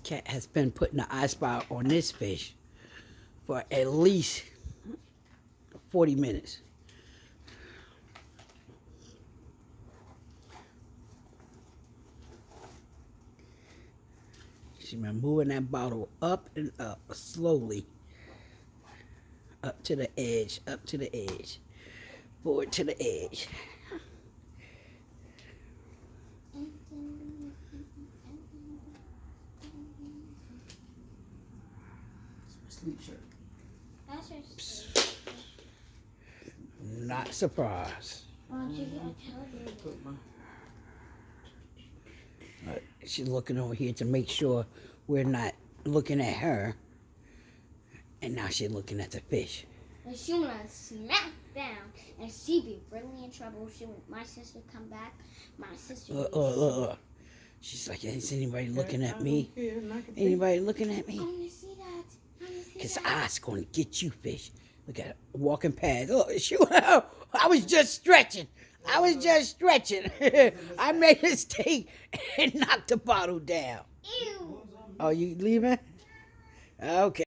cat has been putting the eye spot on this fish for at least 40 minutes. She's been moving that bottle up and up slowly. Up to the edge, up to the edge. Forward to the edge. Sleep shirt. Not surprised. She's looking over here to make sure we're not looking at her. And now she's looking at the fish. And she wanna smack down, and she be really in trouble. She want my sister come back. My sister. She's like, is anybody looking at me? Anybody looking at me? I wanna see that. Because I's going to get you, fish. Look at her walking past. Oh, shoot. I was just stretching. I made a mistake and knocked the bottle down. Ew. Oh, you leaving? Okay.